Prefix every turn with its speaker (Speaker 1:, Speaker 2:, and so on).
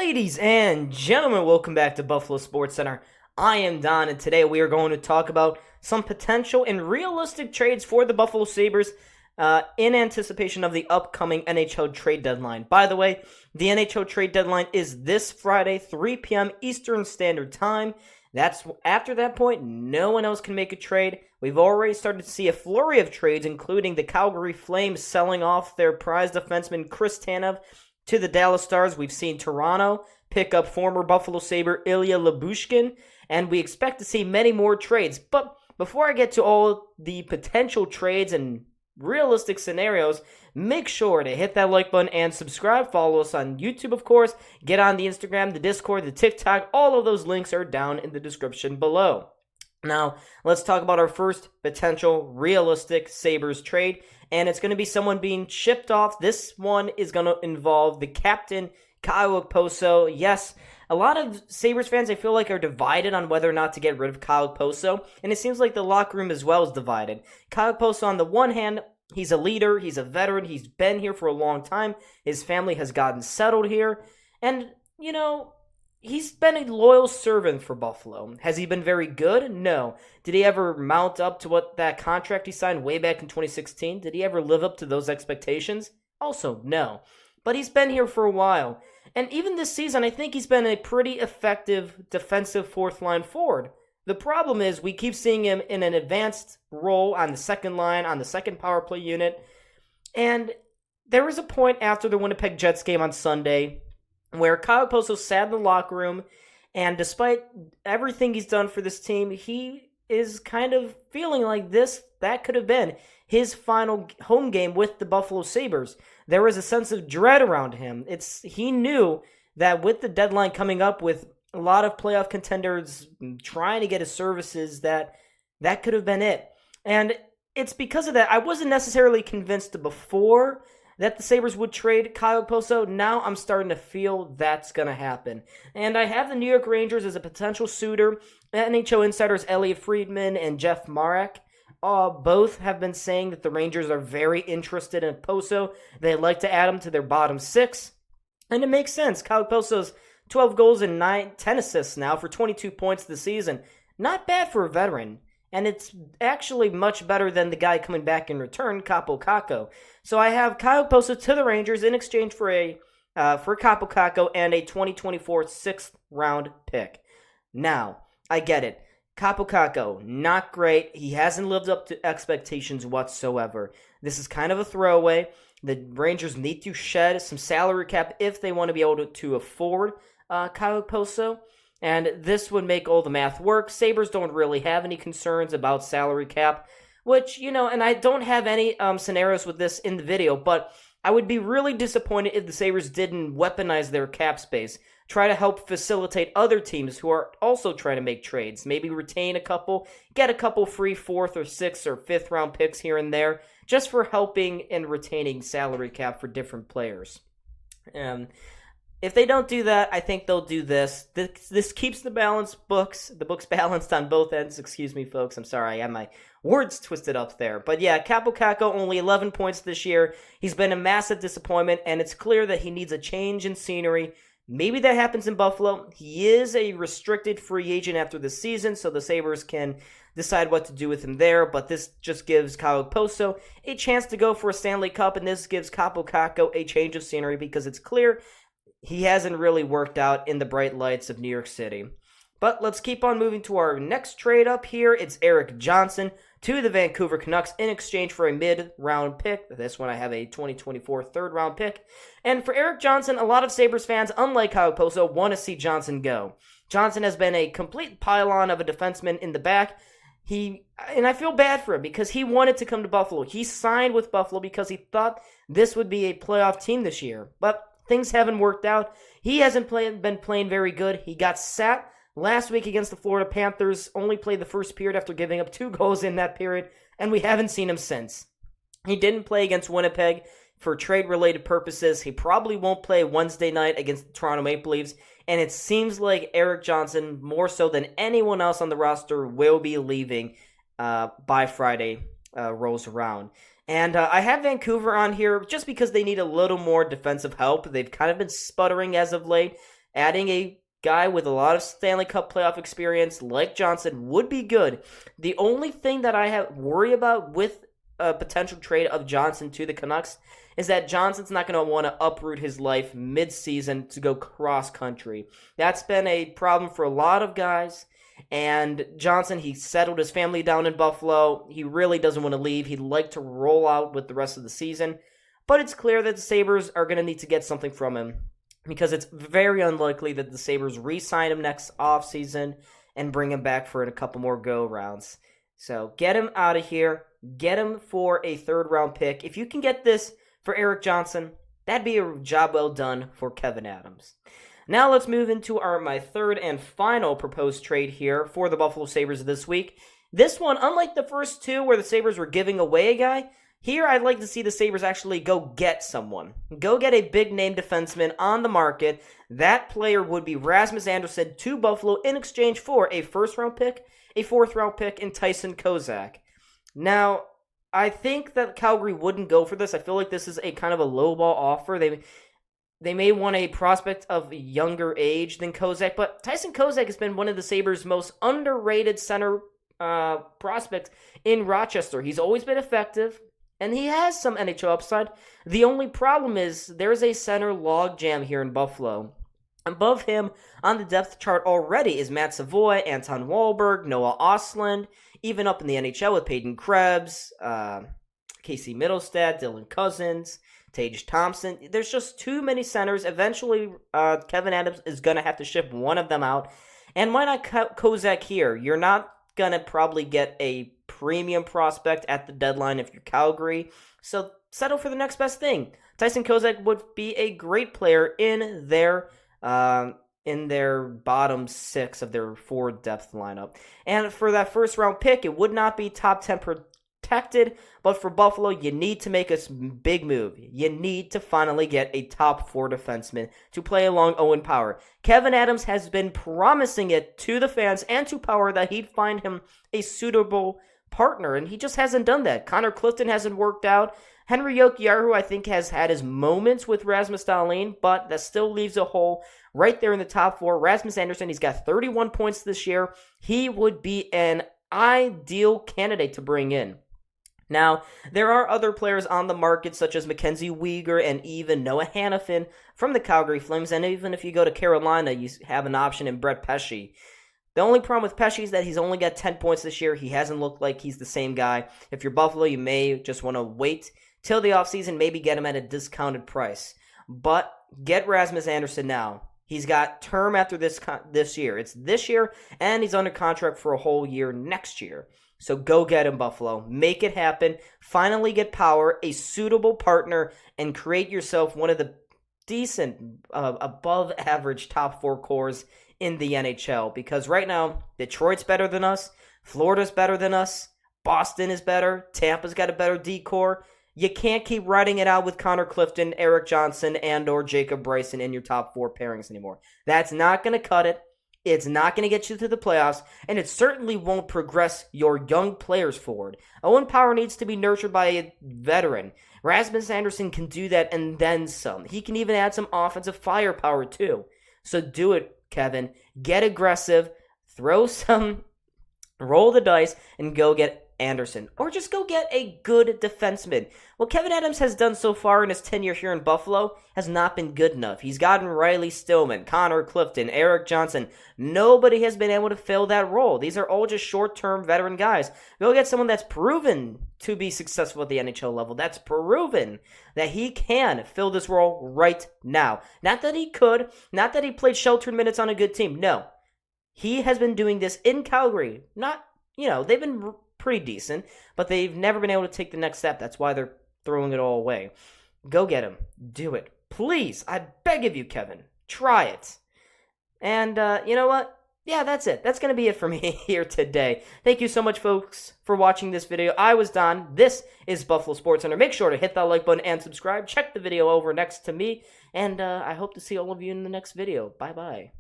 Speaker 1: Ladies and gentlemen, welcome back to Buffalo SportsCenter. I am Don, and today we are going to talk about some potential and realistic trades for the Buffalo Sabres in anticipation of the upcoming NHL trade deadline. By the way, the NHL trade deadline is this Friday, 3 p.m. Eastern Standard Time. After that point, no one else can make a trade. We've already started to see a flurry of trades, including the Calgary Flames selling off their prize defenseman Chris Tanev to the Dallas Stars. We've seen Toronto pick up former Buffalo Sabre Ilya Lyubushkin, and we expect to see many more trades. But before I get to all the potential trades and realistic scenarios, make sure to hit that like button and subscribe. Follow us on YouTube, of course. Get on the Instagram, the Discord, the TikTok. All of those links are down in the description below. Now, let's talk about our first potential realistic Sabres trade, and it's going to be someone being shipped off. This one is going to involve the captain, Kyle Okposo. Yes, a lot of Sabres fans, I feel like, are divided on whether or not to get rid of Kyle Okposo, and it seems like the locker room as well is divided. Kyle Okposo, on the one hand, he's a leader, he's a veteran, he's been here for a long time, his family has gotten settled here, and, he's been a loyal servant for Buffalo. Has he been very good? No. Did he ever mount up to what that contract he signed way back in 2016? Did he ever live up to those expectations? Also, no. But he's been here for a while. And even this season, I think he's been a pretty effective defensive fourth-line forward. The problem is we keep seeing him in an advanced role on the second line, on the second power play unit. And there was a point after the Winnipeg Jets game on Sunday where Kyle Okposo sat in the locker room, and despite everything he's done for this team, he is kind of feeling like that could have been his final home game with the Buffalo Sabres. There was a sense of dread around him. He knew that with the deadline coming up, with a lot of playoff contenders trying to get his services, that could have been it. And it's because of that. I wasn't necessarily convinced before that the Sabres would trade Kyle Okposo. Now I'm starting to feel that's going to happen. And I have the New York Rangers as a potential suitor. NHL insiders Elliot Friedman and Jeff Marek both have been saying that the Rangers are very interested in Okposo. They'd like to add him to their bottom six. And it makes sense. Kyle Okposo's 12 goals and 10 assists now for 22 points this season. Not bad for a veteran. And it's actually much better than the guy coming back in return, Kaapo Kakko. So I have Kyle Okposo to the Rangers in exchange for Kaapo Kakko and a 2024 sixth-round pick. Now, I get it. Kaapo Kakko, not great. He hasn't lived up to expectations whatsoever. This is kind of a throwaway. The Rangers need to shed some salary cap if they want to be able to afford Kyle Okposo. And this would make all the math work. Sabres don't really have any concerns about salary cap, which, and I don't have any scenarios with this in the video, but I would be really disappointed if the Sabres didn't weaponize their cap space, try to help facilitate other teams who are also trying to make trades, maybe retain a couple, get a couple free 4th or 6th or 5th round picks here and there, just for helping and retaining salary cap for different players. If they don't do that, I think they'll do this. This keeps the books balanced on both ends. Excuse me, folks. I'm sorry. I had my words twisted up there. But yeah, Kaapo Kakko, only 11 points this year. He's been a massive disappointment, and it's clear that he needs a change in scenery. Maybe that happens in Buffalo. He is a restricted free agent after the season, so the Sabres can decide what to do with him there. But this just gives Kyle Okposo a chance to go for a Stanley Cup, and this gives Kaapo Kakko a change of scenery because it's clear he hasn't really worked out in the bright lights of New York City. But let's keep on moving to our next trade up here. It's Erik Johnson to the Vancouver Canucks in exchange for a mid-round pick. This one I have a 2024 third-round pick. And for Erik Johnson, a lot of Sabres fans, unlike Kyle Okposo, want to see Johnson go. Johnson has been a complete pylon of a defenseman in the back. And I feel bad for him because he wanted to come to Buffalo. He signed with Buffalo because he thought this would be a playoff team this year. But things haven't worked out. He hasn't been playing very good. He got sat last week against the Florida Panthers, only played the first period after giving up 2 goals in that period, and we haven't seen him since. He didn't play against Winnipeg for trade-related purposes. He probably won't play Wednesday night against the Toronto Maple Leafs, and it seems like Erik Johnson, more so than anyone else on the roster, will be leaving by Friday rolls around. And I have Vancouver on here just because they need a little more defensive help. They've kind of been sputtering as of late. Adding a guy with a lot of Stanley Cup playoff experience like Johnson would be good. The only thing that I worry about with a potential trade of Johnson to the Canucks is that Johnson's not going to want to uproot his life mid-season to go cross-country. That's been a problem for a lot of guys. And Johnson, he settled his family down in Buffalo. He really doesn't want to leave. He'd like to roll out with the rest of the season. But it's clear that the Sabres are going to need to get something from him, because it's very unlikely that the Sabres re-sign him next offseason and bring him back for a couple more go-rounds. So get him out of here. Get him for a third-round pick. If you can get this for Erik Johnson, that'd be a job well done for Kevyn Adams. Now let's move into my third and final proposed trade here for the Buffalo Sabres this week. This one, unlike the first two where the Sabres were giving away a guy, here I'd like to see the Sabres actually go get someone. Go get a big-name defenseman on the market. That player would be Rasmus Andersson to Buffalo in exchange for a first-round pick, a fourth-round pick, and Tyson Kozak. Now, I think that Calgary wouldn't go for this. I feel like this is a kind of a lowball offer. They may want a prospect of younger age than Kozak, but Tyson Kozak has been one of the Sabres' most underrated center prospects in Rochester. He's always been effective, and he has some NHL upside. The only problem is there's a center logjam here in Buffalo. Above him on the depth chart already is Matt Savoy, Anton Wahlberg, Noah Ostlund, even up in the NHL with Peyton Krebs, Casey Middlestad, Dylan Cousins, Tage Thompson. There's just too many centers. Eventually, Kevyn Adams is going to have to ship one of them out. And why not Kozak here? You're not going to probably get a premium prospect at the deadline if you're Calgary. So settle for the next best thing. Tyson Kozak would be a great player in their bottom six of their forward depth lineup. And for that first round pick, it would not be top 10 protected, but for Buffalo, you need to make a big move. You need to finally get a top 4 defenseman to play along Owen Power. Kevyn Adams has been promising it to the fans and to Power that he'd find him a suitable partner, and he just hasn't done that. Connor Clifton hasn't worked out. Henry Jokiharju, I think, has had his moments with Rasmus Dahlin, but that still leaves a hole right there in the top 4. Rasmus Andersson, he's got 31 points this year. He would be an ideal candidate to bring in. Now, there are other players on the market, such as Mackenzie Weegar and even Noah Hannafin from the Calgary Flames, and even if you go to Carolina, you have an option in Brett Pesce. The only problem with Pesce is that he's only got 10 points this year. He hasn't looked like he's the same guy. If you're Buffalo, you may just want to wait till the offseason, maybe get him at a discounted price. But get Rasmus Andersson now. He's got term after this year. It's this year, and he's under contract for a whole year next year. So go get him, Buffalo. Make it happen. Finally get Power, a suitable partner, and create yourself one of the decent, above-average top 4 cores in the NHL. Because right now, Detroit's better than us. Florida's better than us. Boston is better. Tampa's got a better D-core. You can't keep riding it out with Connor Clifton, Erik Johnson, and or Jacob Bryson in your top 4 pairings anymore. That's not going to cut it. It's not going to get you to the playoffs, and it certainly won't progress your young players forward. Owen Power needs to be nurtured by a veteran. Rasmus Andersson can do that and then some. He can even add some offensive firepower too. So do it, Kevin. Get aggressive, roll the dice, and go get Andersson. Or just go get a good defenseman. What Kevyn Adams has done so far in his tenure here in Buffalo has not been good enough. He's gotten Riley Stillman, Connor Clifton, Erik Johnson. Nobody has been able to fill that role. These are all just short-term veteran guys. Go get someone that's proven to be successful at the NHL level. That's proven that he can fill this role right now. Not that he could. Not that he played sheltered minutes on a good team. No. He has been doing this in Calgary. They've been pretty decent, but they've never been able to take the next step. That's why they're throwing it all away. Go get him. Do it. Please. I beg of you, Kevin. Try it. And you know what? Yeah, that's it. That's going to be it for me here today. Thank you so much, folks, for watching this video. I was Don. This is Buffalo SportsCenter. Make sure to hit that like button and subscribe. Check the video over next to me. And I hope to see all of you in the next video. Bye-bye.